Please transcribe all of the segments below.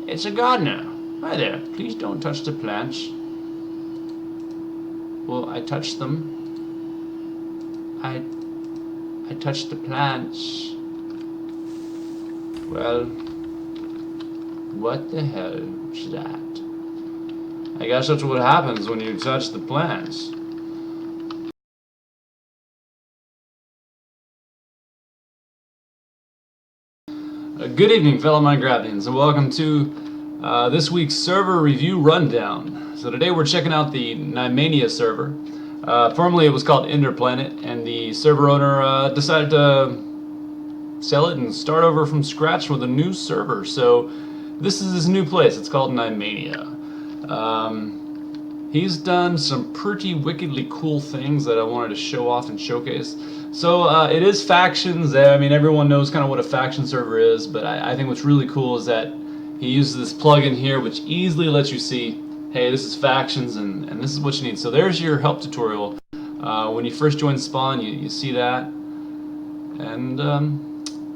It's a gardener. Hi there. Please don't touch the plants. Well, I touched them. I touched the plants. Well, what the hell is that? I guess that's what happens when you touch the plants. Good evening, fellow Minecraftians, and welcome to this week's server review rundown. So today we're checking out the Nimania server. Formerly it was called Enderplanet, and the server owner decided to sell it and start over from scratch with a new server. So this is his new place. It's called Nimania. He's done some pretty wickedly cool things that I wanted to show off and showcase. So it is factions. I mean, everyone knows kind of what a faction server is, but I think what's really cool is that he uses this plugin here which easily lets you see, hey, this is factions and this is what you need. So there's your help tutorial. When you first join spawn, you see that. And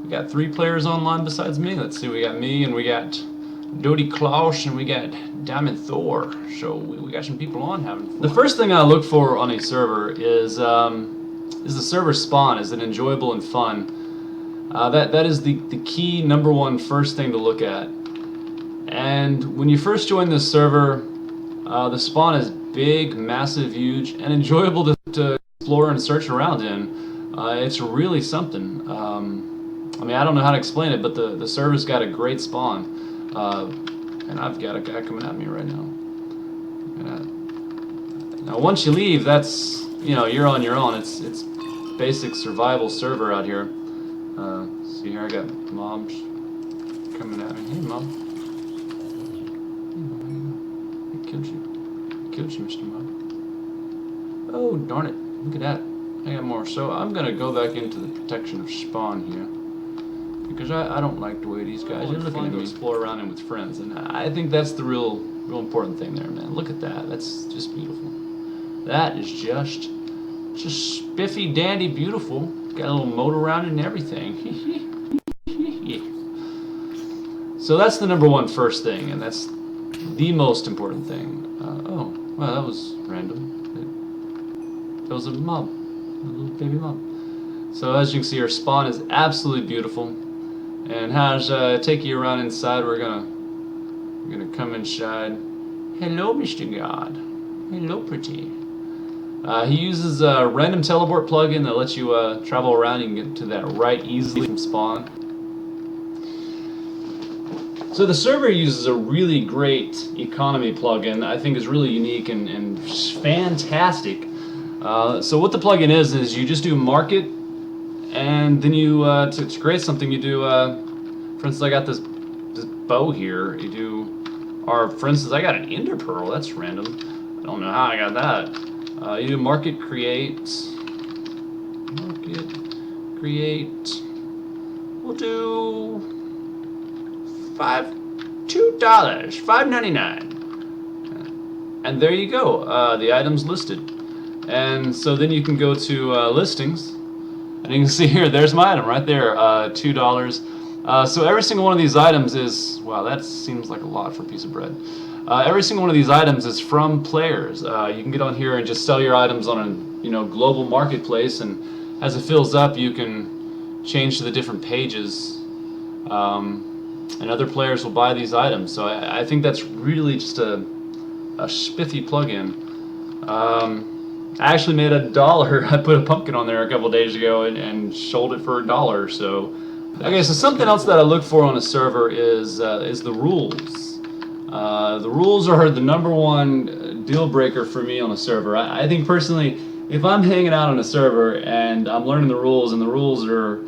we got 3 players online besides me. Let's see, we got me and we got Dodie Klaus and we got Diamond Thor. So we got some people on having fun. The first thing I look for on a server is the server spawn. Is it enjoyable and fun? That is the key #1 first thing to look at. And when you first join this server, the spawn is big, massive, huge, and enjoyable to explore and search around in. It's really something. I mean, I don't know how to explain it, but the server's got a great spawn. And I've got a guy coming at me right now. Now, once you leave, that's, you know, you're on your own. It's basic survival server out here. See here, I got mobs coming at me. Hey, mob. I killed you. I killed you, Mr. Mob. Oh, darn it. Look at that. I got more. So I'm going to go back into the protection of spawn here. Because I don't like the way these guys are looking at me. Explore around in with friends, and I think that's the real important thing there, man. Look at that. That's just beautiful. That is just spiffy, dandy, beautiful. Got a little moat around it and everything. So that's the #1 first thing, and that's the most important thing. Oh, well, that was random. That was a mob, a little baby mob. So as you can see, our spawn is absolutely beautiful. And how's take you around inside? We're gonna come inside. Hello, Mr. God. Hello, pretty. He uses a random teleport plugin that lets you travel around. You can get to that right easily from spawn. So the server uses a really great economy plugin. I think is really unique and fantastic. So what the plugin is you just do market. And then you, to create something, you do, for instance, I got this bow here. You do, or for instance, I got an ender pearl. That's random. I don't know how I got that. You do market create. We'll do $2, $5.99. And there you go. The items listed. And so then you can go to listings. And you can see here, there's my item right there, $2. So every single one of these items is, wow, that seems like a lot for a piece of bread. Every single one of these items is from players. You can get on here and just sell your items on a global marketplace, and as it fills up, you can change to the different pages, and other players will buy these items. So I think that's really just a spiffy plugin. I actually made $1. I put a pumpkin on there a couple days ago and sold it for $1. So, okay. So something else that I look for on a server is the rules. The rules are the #1 deal breaker for me on a server. I think personally, if I'm hanging out on a server and I'm learning the rules and the rules are,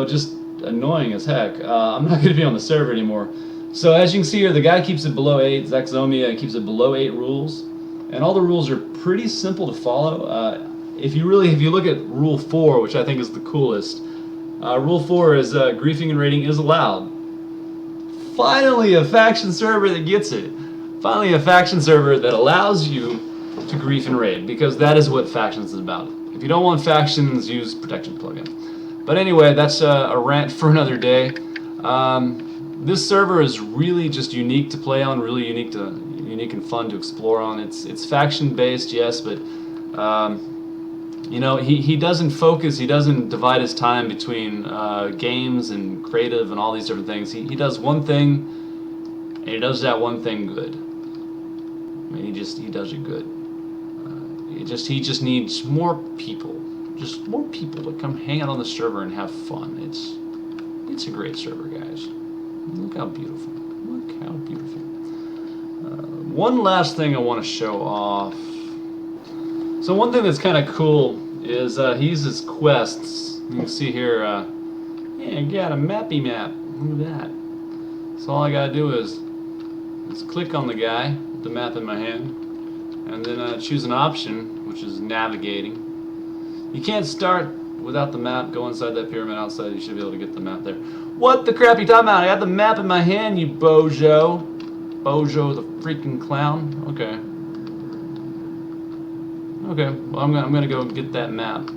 just annoying as heck, I'm not going to be on the server anymore. So as you can see here, the guy keeps it below 8. Zaxome keeps it below 8 rules. And all the rules are pretty simple to follow. If you look at Rule 4, which I think is the coolest, Rule 4 is griefing and raiding is allowed. Finally, a faction server that gets it. Finally, a faction server that allows you to grief and raid, because that is what factions is about. If you don't want factions, use protection plugin. But anyway, that's a rant for another day. This server is really just unique to play on, really unique and fun to explore on. It's faction based, yes, but you know, he doesn't focus, he doesn't divide his time between games and creative and all these different things. He does one thing, and he does that one thing good. I mean, he does it good. He just needs more people, just more people to come hang out on the server and have fun. It's a great server, guys. Look how beautiful. Look how beautiful. One last thing I want to show off. So one thing that's kind of cool is he uses quests. You can see here, yeah, I got a mappy map. Look at that. So all I gotta do is click on the guy with the map in my hand, and then choose an option, which is navigating. You can't start without the map. Go inside that pyramid outside. You should be able to get the map there. What the crap you talking about? I got the map in my hand, you bojo. Bojo the freaking clown. Okay. Okay, well I'm gonna go get that map.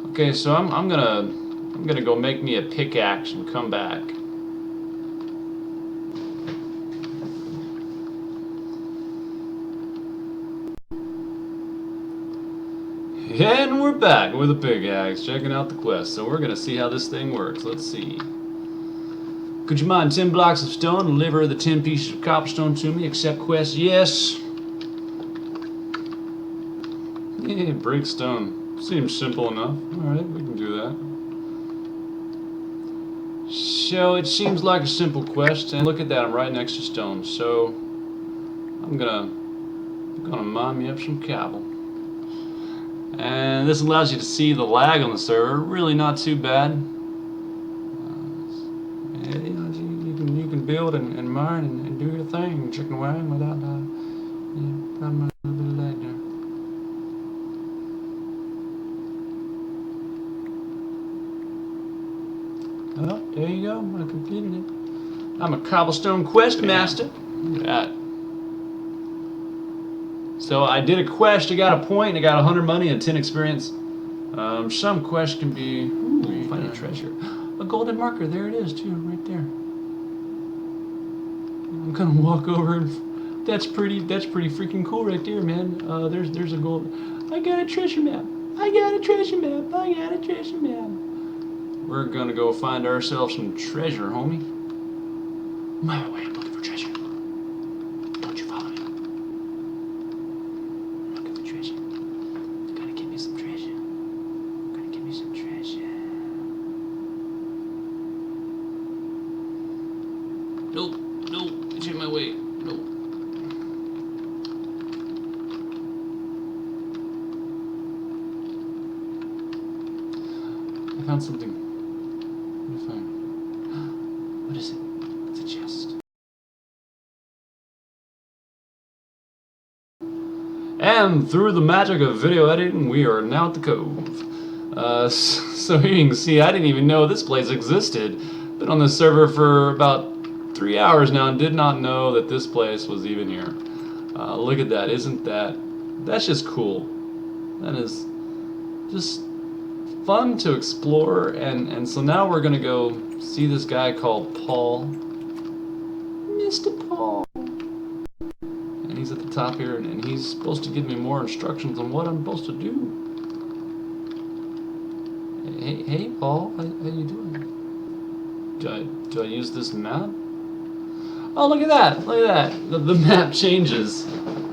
Okay, so I'm gonna go make me a pickaxe and come back. And we're back with a pickaxe, checking out the quest. So we're gonna see how this thing works. Let's see. Could you mine 10 blocks of stone and deliver the 10 pieces of copperstone to me? Accept quest, yes. Yeah, break stone. Seems simple enough. Alright, we can do that. So it seems like a simple quest, and look at that, I'm right next to stone. So I'm gonna mine me up some cobble. And this allows you to see the lag on the server. Really not too bad. You can build and mine and do your thing, chicken wing without probably a little bit of lag there. Oh, there you go. I completed it. I'm a cobblestone quest master. Look at that. So I did a quest, I got a point, I got 100 money and 10 experience. Some quests can be... Ooh, find a treasure. A golden marker, there it is too, right there. I'm gonna walk over and... That's pretty freaking cool right there, man. There's a gold... I got a treasure map. I got a treasure map. I got a treasure map. We're gonna go find ourselves some treasure, homie. My way, I'm looking for treasure. Don't you follow me. Nope, nope, it's in my way. Nope. I found something. What did I find? What is it? It's a chest. And through the magic of video editing, we are now at the cove. So here you can see, I didn't even know this place existed. Been on this server for about 3 hours now and did not know that this place was even here. Look at that, isn't that's just cool. That is just fun to explore, and so now we're gonna go see this guy called Paul. Mr. Paul. And he's at the top here, and he's supposed to give me more instructions on what I'm supposed to do. Hey Paul, how you doing? Do I use this map? Oh, look at that! Look at that! The map changes.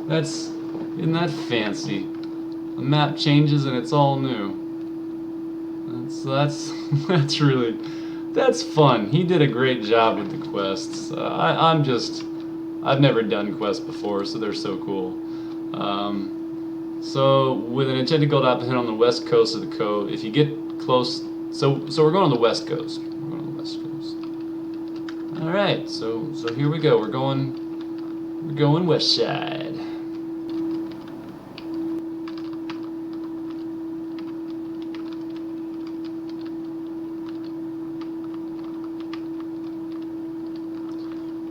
Isn't that fancy? The map changes and it's all new. That's fun. He did a great job with the quests. I've never done quests before, so they're so cool. So with an enchanted gold apple on the west coast of the cove, if you get close, so we're going on the west coast. All right, so here we go. We're going west side.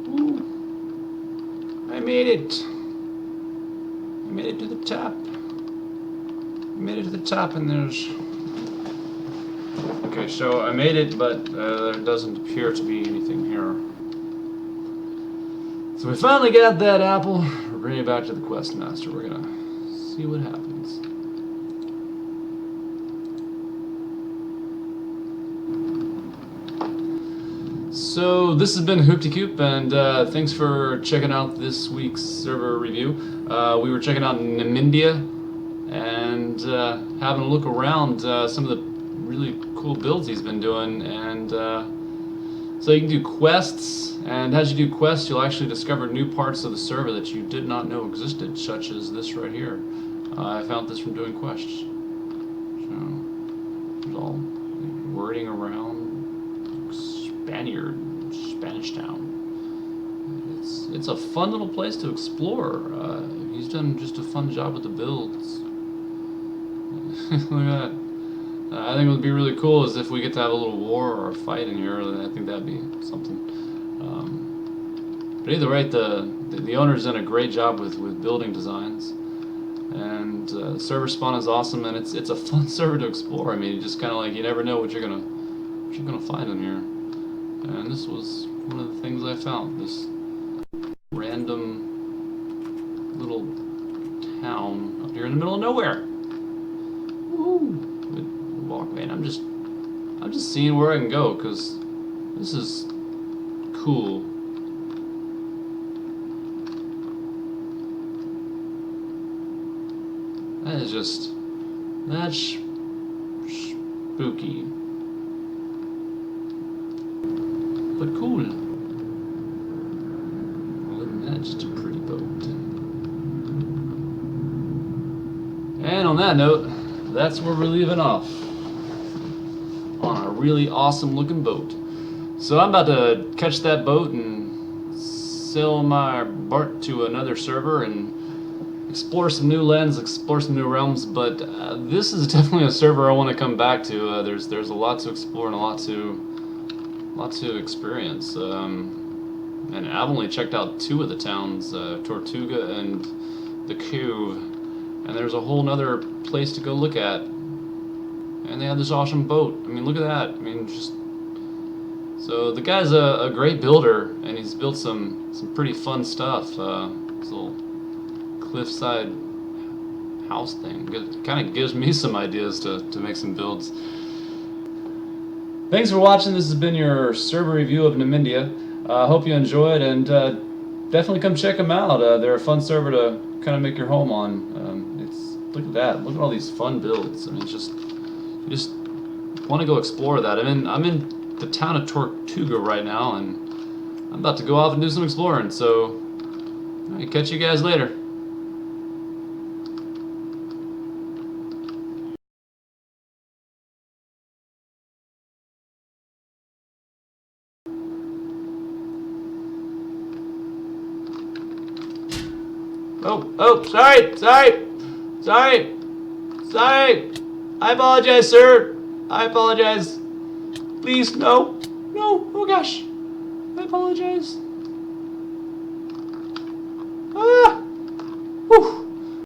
Ooh, I made it. I made it to the top. I made it to the top and there's... Okay, so I made it, but there doesn't appear to be anything here. So we finally got that apple. We're bringing it back to the Quest Master. We're gonna see what happens. So this has been HooptyCoop, and thanks for checking out this week's server review. We were checking out nimania and having a look around some of the really cool builds he's been doing, and so you can do quests, and as you do quests you'll actually discover new parts of the server that you did not know existed, such as this right here. I found this from doing quests. So there's all wording around Spanish Town. It's a fun little place to explore. He's done just a fun job with the builds. Look at that. I think what would be really cool is if we get to have a little war or a fight in here. I think that'd be something. But either way, the owner's done a great job with building designs, and the server spawn is awesome, and it's a fun server to explore. I mean, you just kind of like, you never know what you're gonna find in here. And this was one of the things I found. This random little town up here in the middle of nowhere. Woo! Walkway, and I'm just seeing where I can go, because this is cool. That is just, that's spooky. But cool. Other than that, just a pretty boat. And on that note, that's where we're leaving off. On a really awesome looking boat. So I'm about to catch that boat and sail my bark to another server and explore some new lands, explore some new realms. But this is definitely a server I want to come back to. There's a lot to explore and a lot to experience. And I've only checked out 2 of the towns, Tortuga and the Cove, and there's a whole nother place to go look at. And they have this awesome boat. I mean, look at that. I mean, just... So the guy's a great builder, and he's built some pretty fun stuff. This little cliffside house thing. It kind of gives me some ideas to make some builds. Thanks for watching. This has been your server review of nimania. Hope you enjoyed, and definitely come check them out. They're a fun server to kind of make your home on. Look at that. Look at all these fun builds. I mean, it's just, you just want to go explore that. I'm in the town of Tortuga right now, and I'm about to go off and do some exploring. So, I'll catch you guys later. Oh, sorry. I apologize, sir. I apologize. Please, no. Oh gosh. I apologize. Whew.